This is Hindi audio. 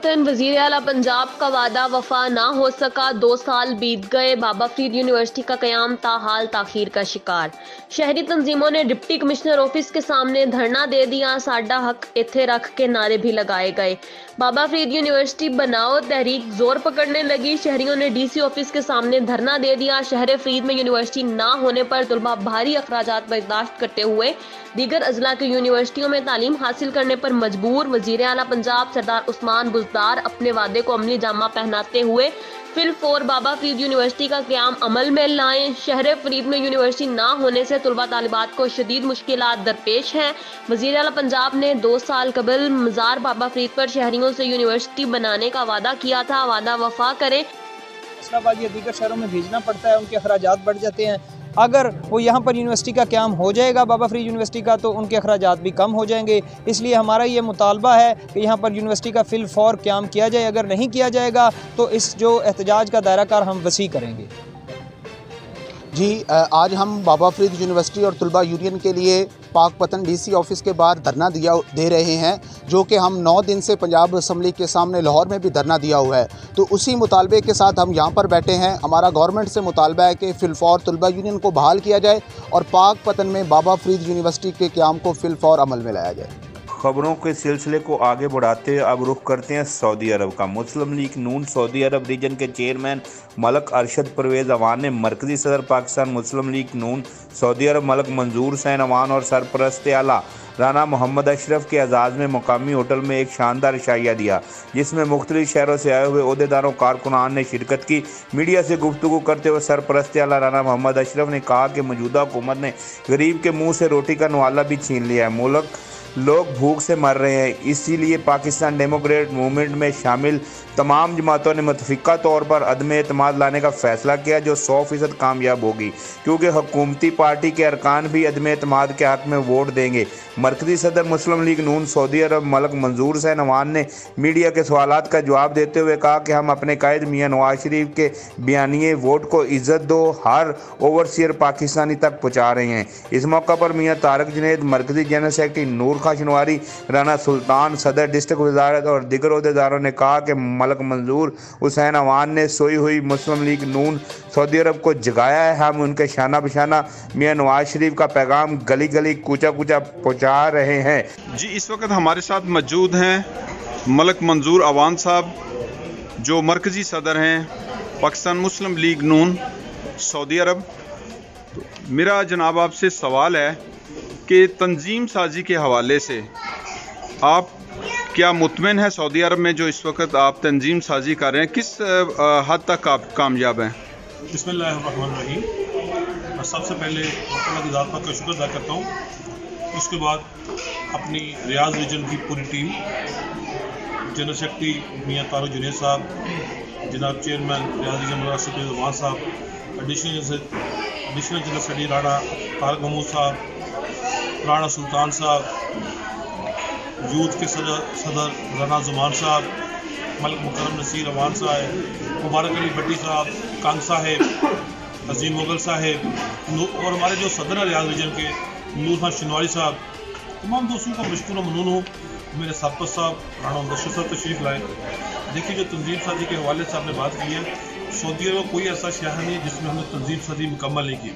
पतन वजीर आला पंजाब का वादा वफा ना हो सका। 2 साल बीत गए। बाबा फरीद यूनिवर्सिटी का कयाम ताहाल ताखीर का शिकार। शहरी तंजीमों ने डिप्टी कमिश्नर ऑफिस के सामने धरना दे दिया। साडा हक इत्थे रख के नारे भी लगाए गए। बाबा फरीद यूनिवर्सिटी बनाओ तहरीक जोर पकड़ने लगी। शहरियों ने डीसी ऑफिस के सामने धरना दे दिया। शहर फरीद में यूनिवर्सिटी ना होने पर तुलबा भारी अखराजात बर्दाश्त करते हुए दीगर अजला की यूनिवर्सिटियों में तालीम हासिल करने पर मजबूर। वजीर आला पंजाब सरदार उस्मान बुज़दार अपने वादे को अमली जामा पहनाते हुए फिल फोर बाबा फरीद यूनिवर्सिटी का क़याम अमल में लाएं। शहर फरीद में यूनिवर्सिटी ना होने से तुलबा तालिबात को शदीद मुश्किलात दरपेश हैं। वजीर आला पंजाब ने 2 साल कबल मज़ार बाबा फरीद पर शहरियों से यूनिवर्सिटी बनाने का वादा किया था। वादा वफा करें। इस्लामाबाद या दीगर शहरों में भेजना पड़ता है, उनके अखराजात बढ़ जाते हैं। अगर वो यहाँ पर यूनिवर्सिटी का क़याम हो जाएगा बाबा फरीद यूनिवर्सिटी का, तो उनके अखराजात भी कम हो जाएंगे। इसलिए हमारा ये मुतालबा है कि यहाँ पर यूनिवर्सिटी का फिल फौर क़याम किया जाए। अगर नहीं किया जाएगा तो इस जो एहतजाज का दायरा कार हम वसी करेंगे। जी, आज हम बाबा फरीद यूनिवर्सिटी और तुलबा यूनियन के लिए पाकपतन डीसी ऑफिस के बाहर धरना दे रहे हैं, जो कि हम 9 दिन से पंजाब असम्बली के सामने लाहौर में भी धरना दिया हुआ है। तो उसी मुतालबे के साथ हम यहाँ पर बैठे हैं। हमारा गवर्नमेंट से मुतालबा है कि फिलफौर तुलबा यूनियन को बहाल किया जाए और पाकपतन में बाबा फरीद यूनिवर्सिटी के क़याम को फिलफौर अमल में लाया जाए। खबरों के सिलसिले को आगे बढ़ाते हुए अब रुख करते हैं सऊदी अरब का। मुस्लिम लीग नून सऊदी अरब रीजन के चेयरमैन मलक अरशद परवेज़ अवान ने मरकजी सदर पाकिस्तान मुस्लिम लीग नून सऊदी अरब मलक मंजूर हुसैन अवान और सरपरस्त आला राना मोहम्मद अशरफ के एजाज़ में मुकामी होटल में एक शानदार इशाइया दिया, जिसमें मुख्तलिफ शहरों से आए हुए ओहदेदारों कारकुनान ने शिरकत की। मीडिया से गुफ्तगू करते हुए सरपरस्त आला राना मोहम्मद अशरफ ने कहा कि मौजूदा हुकूमत ने गरीब के मुँह से रोटी का नवाला भी छीन लिया है। मुल्क लोग भूख से मर रहे हैं, इसीलिए पाकिस्तान डेमोक्रेट मूवमेंट में शामिल तमाम जमातों ने मुतफ़िका तौर पर अदम एतमाद लाने का फ़ैसला किया, जो 100% कामयाब होगी, क्योंकि हुकूमती पार्टी के अरकान भी अदम एतमाद के हक़ में वोट देंगे। मरकज़ी सदर मुस्लिम लीग नून सऊदी अरब मलक मंजूर हुसैन अवान ने मीडिया के सवालात का जवाब देते हुए कहा कि हम अपने कायद मियाँ नवाज शरीफ के बयानिए वोट को इज़्ज़त दो हर ओवरसीयर पाकिस्तानी तक पहुँचा रहे हैं। इस मौका पर मियाँ तारक जुनैद, मरकज़ी जनरल सेक्रेटरी नूर खां शनवारी, राना सुल्तान, सदर डिस्ट्रिक्ट वजारत और दीगर ओहदेदारों ने कहा कि मलक मंजूर हुसैन अवान ने सोई हुई मुस्लिम लीग नून सऊदी अरब को जगाया है। हम उनके शाना बशाना मियाँ नवाज शरीफ का पैगाम गली गली कूचा कूचा पहुँचा रहे हैं। जी, इस वक्त हमारे साथ मौजूद हैं मलक मंजूर अवान साहब, जो मरकज़ी सदर हैं पाकिस्तान मुस्लिम लीग नून सऊदी अरब। तो मेरा जनाब आपसे सवाल है कि तंजीम साजी के हवाले से आप क्या मुतमिन है सऊदी अरब में जो इस वक्त आप तंजीम साजी कर रहे हैं, किस हद तक आप कामयाब हैं? बिस्मिल्लाहिर्रहमानिर्रहीम। सबसे पहले अल्लाह की ज़ात का शुक्र अदा करता हूँ। उसके बाद अपनी रियाज रीजन की पूरी टीम, जनरल सेक्रेटरी मियाँ तारक जुनैद साहब, जनाब चेयरमैन रियाज रीजन Malik Awan sahab, additional general secretary Rana Tariq Mahmood sahab, Rana सुल्तान साहब, यूथ के सदर राना जुमान साहब, मलक मुकरम नसीर अवान साहब, मुबारक अली भट्टी साहब, कांग साहब, अजीम मुगल साहब और हमारे जो सदर है रियाज रीजन के नूर खां शनवारी साहब, तमाम दोस्तों का मशकूर ममनून हूँ। मेरे सरपरस्त साहब राना मुदस्सिर साहब तशरीफ़ लाए। देखिए, जो तंजीम साजी के हवाले से आपने बात की है, सऊदी अरब में कोई ऐसा शहर नहीं है जिसमें हमने तंजीम साजी मुकम्मल नहीं की।